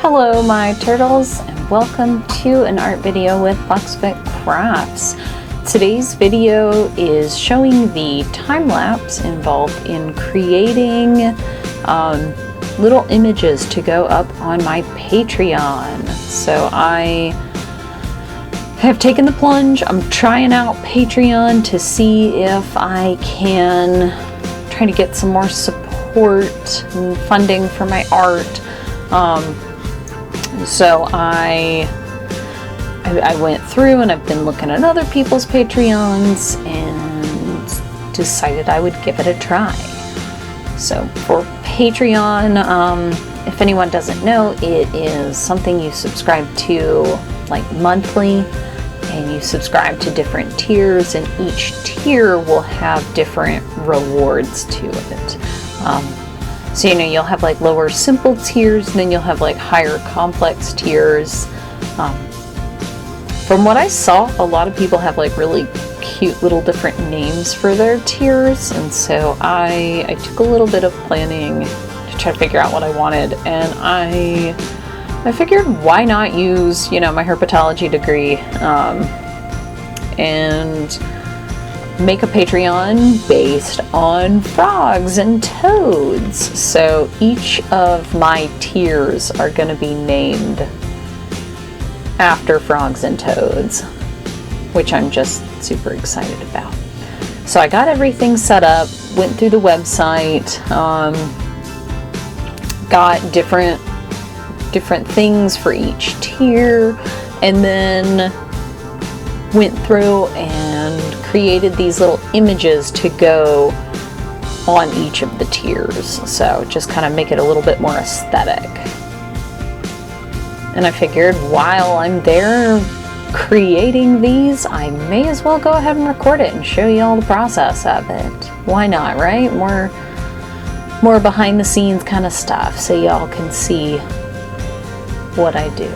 Hello my turtles, and welcome to an art video with Foxbit Crafts. Today's video is showing the time lapse involved in creating little images to go up on my Patreon. So I have taken the plunge. I'm trying out Patreon to see if I can try to get some more support and funding for my art. So I went through and I've been looking at other people's Patreons and decided I would give it a try. So for Patreon, if anyone doesn't know, it is something you subscribe to like monthly, and you subscribe to different tiers, and each tier will have different rewards to it. So you'll have like lower simple tiers, and then you'll have like higher complex tiers. From what I saw, a lot of people have like really cute little different names for their tiers, and so I took a little bit of planning to try to figure out what I wanted, and I figured why not use my herpetology degree and make a Patreon based on frogs and toads. So each of my tiers are going to be named after frogs and toads, which I'm just super excited about. So I got everything set up, went through the website, got different things for each tier, and then went through and created these little images to go on each of the tiers. So just kind of make it a little bit more aesthetic. And I figured while I'm there creating these, I may as well go ahead and record it and show you all the process of it. Why not, right? More behind the scenes kind of stuff, so y'all can see what I do.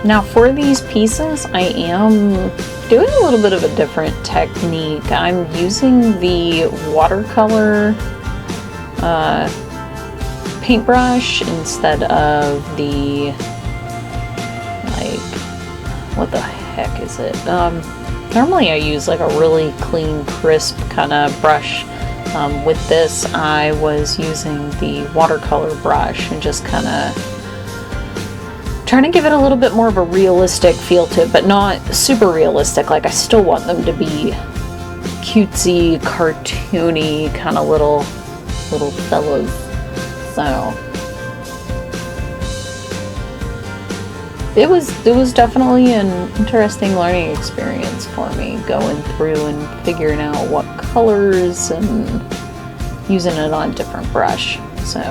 Now for these pieces, I am doing a little bit of a different technique. I'm using the watercolor paintbrush instead of the, like, what the heck is it? Normally I use like a really clean, crisp kind of brush. With this, I was using the watercolor brush and just kind of trying to give it a little bit more of a realistic feel to it, but not super realistic. Like, I still want them to be cutesy, cartoony kind of little fellas. So it was definitely an interesting learning experience for me, going through and figuring out what colors and using it on a different brush. So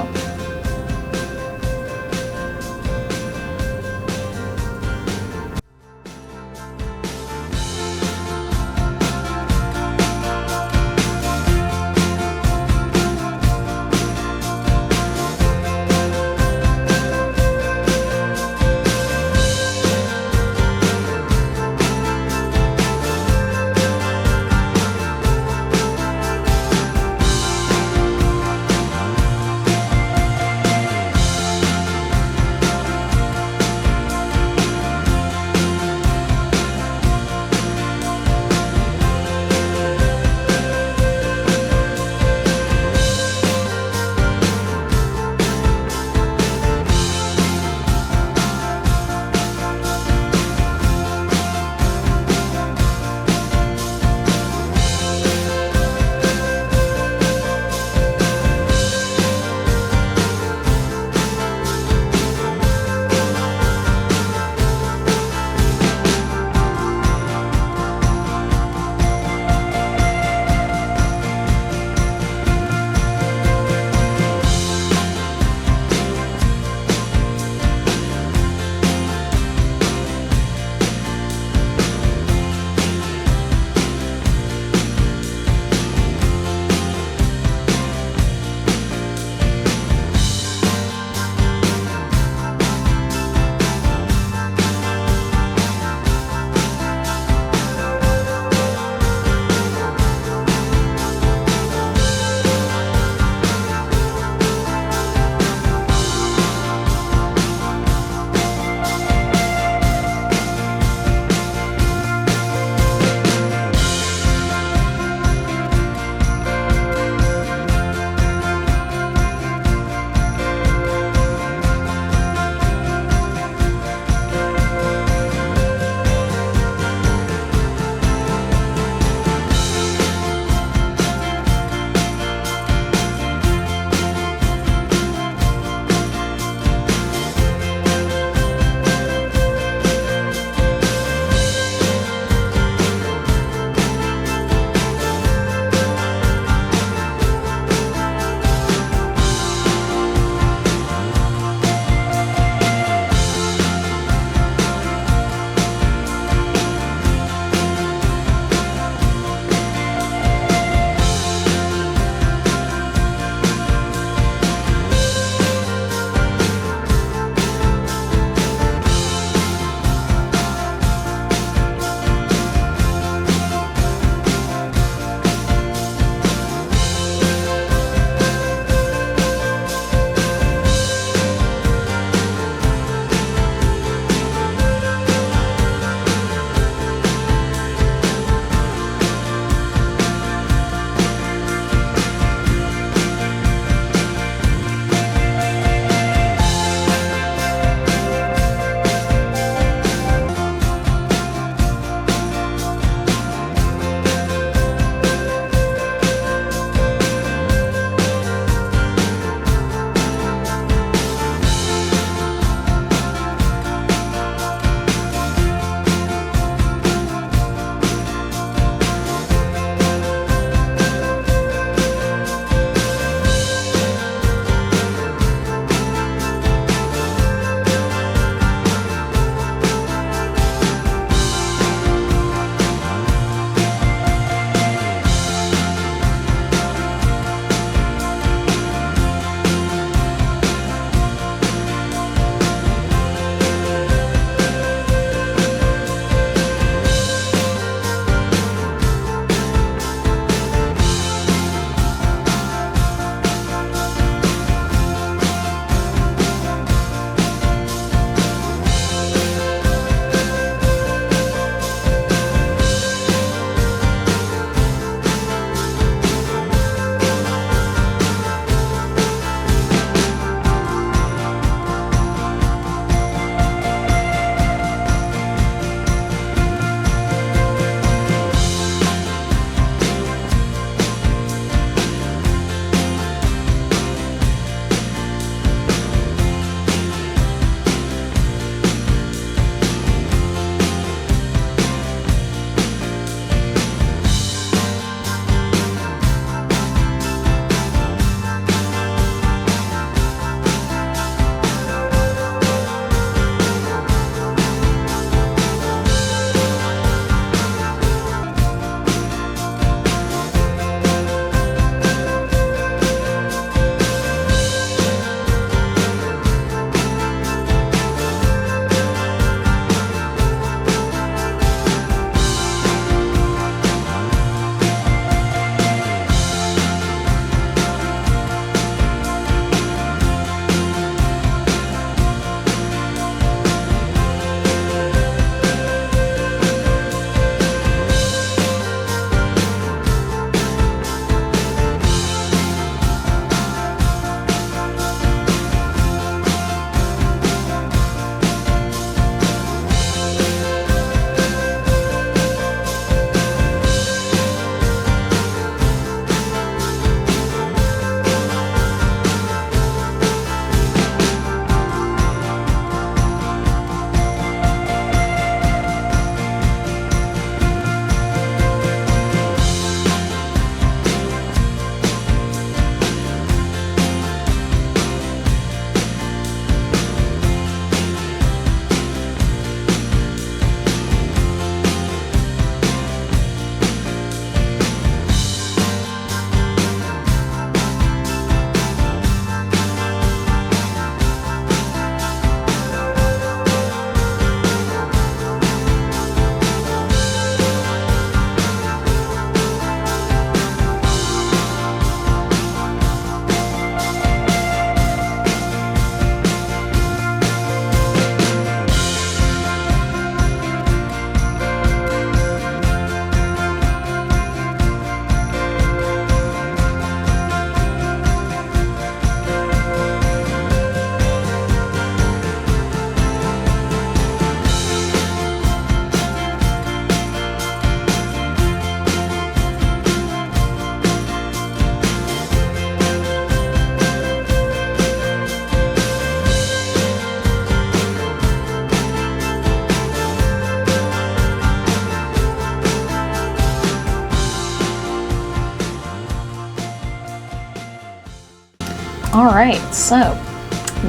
Alright, so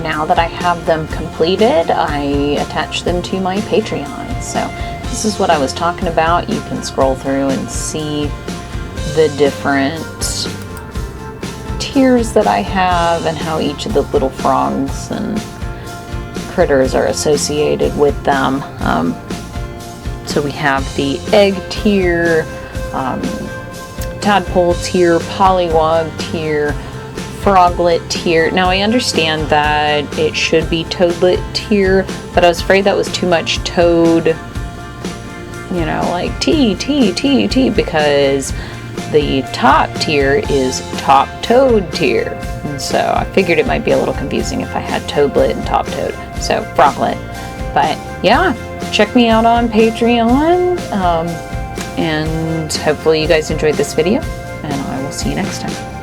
now that I have them completed, I attach them to my Patreon. So this is what I was talking about. You can scroll through and see the different tiers that I have and how each of the little frogs and critters are associated with them. So we have the egg tier, tadpole tier, pollywog tier, froglet tier. Now I understand that it should be toadlet tier, but I was afraid that was too much toad, you know, like T, because the top tier is top toad tier. And so I figured it might be a little confusing if I had toadlet and top toad. So froglet. But yeah, check me out on Patreon. And hopefully you guys enjoyed this video, and I will see you next time.